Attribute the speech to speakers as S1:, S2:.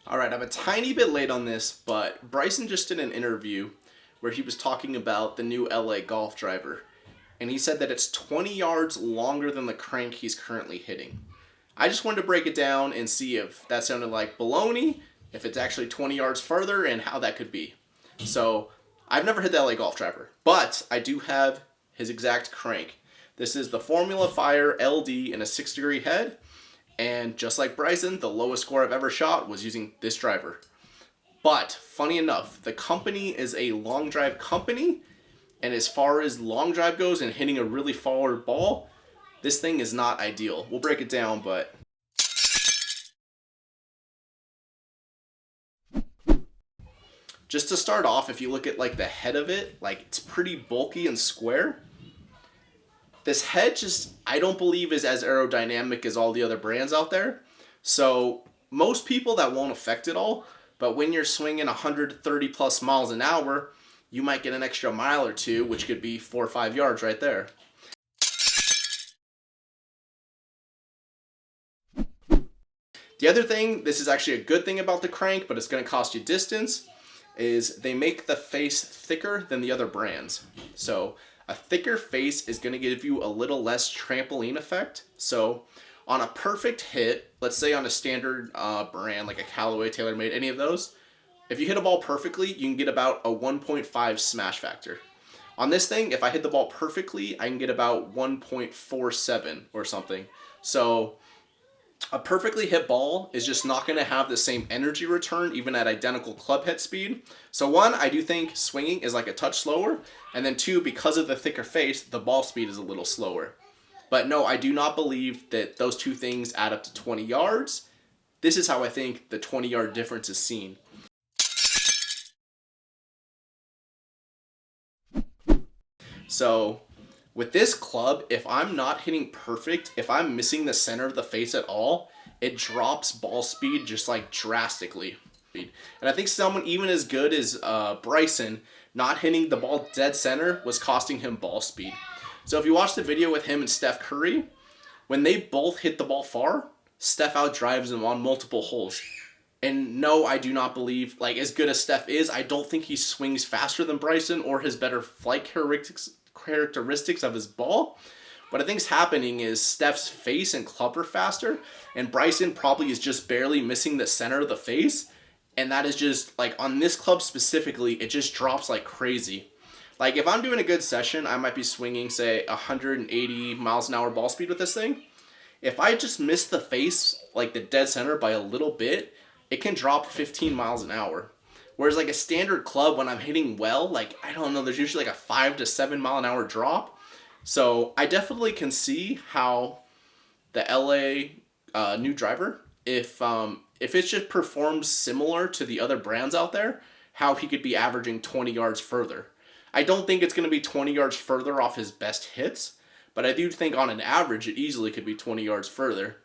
S1: Alright, I'm a tiny bit late on this, but Bryson just did an interview where he was talking about the new LA golf driver. And he said that it's 20 yards longer than the crank he's currently hitting. I just wanted to break it down and see if that sounded like baloney, if it's actually 20 yards further, and how that could be. So, I've never hit the LA golf driver, but I do have his exact crank. This is the Formula Fire LD in a 6-degree head. And just like Bryson, the lowest score I've ever shot was using this driver. But, funny enough, the company is a long drive company, and as far as long drive goes and hitting a really forward ball, this thing is not ideal. We'll break it down, but just to start off, if you look at like the head of it, like it's pretty bulky and square. This head just, I don't believe is as aerodynamic as all the other brands out there. So most people that won't affect it all, but when you're swinging 130 plus miles an hour, you might get an extra mile or two, which could be 4 or 5 yards right there. The other thing, this is actually a good thing about the crank, but it's going to cost you distance, is they make the face thicker than the other brands. So a thicker face is going to give you a little less trampoline effect. So on a perfect hit, let's say on a standard brand like a Callaway, TaylorMade, any of those, if you hit a ball perfectly, you can get about a 1.5 smash factor. On this thing, if I hit the ball perfectly, I can get about 1.47 or something. So a perfectly hit ball is just not going to have the same energy return even at identical club head speed. So one, I do think swinging is like a touch slower, and then two, because of the thicker face, the ball speed is a little slower. But no, I do not believe that those two things add up to 20 yards. This is how I think the 20-yard difference is seen. So with this club, if I'm not hitting perfect, if I'm missing the center of the face at all, it drops ball speed just like drastically. And I think someone even as good as Bryson, not hitting the ball dead center was costing him ball speed. So if you watch the video with him and Steph Curry, when they both hit the ball far, Steph outdrives him on multiple holes. And no, I do not believe, like as good as Steph is, I don't think he swings faster than Bryson or has better flight characteristics of his ball. What I think is happening is Steph's face and club are faster, and Bryson probably is just barely missing the center of the face, and that is just, like on this club specifically, it just drops like crazy. Like if I'm doing a good session, I might be swinging, say, 180 miles an hour ball speed with this thing. If I just miss the face, like the dead center by a little bit, it can drop 15 miles an hour. Whereas like a standard club, when I'm hitting well, like, I don't know, there's usually like a 5 to 7 mile an hour drop. So I definitely can see how the LA new driver, if it just performs similar to the other brands out there, how he could be averaging 20 yards further. I don't think it's going to be 20 yards further off his best hits, but I do think on an average it easily could be 20 yards further.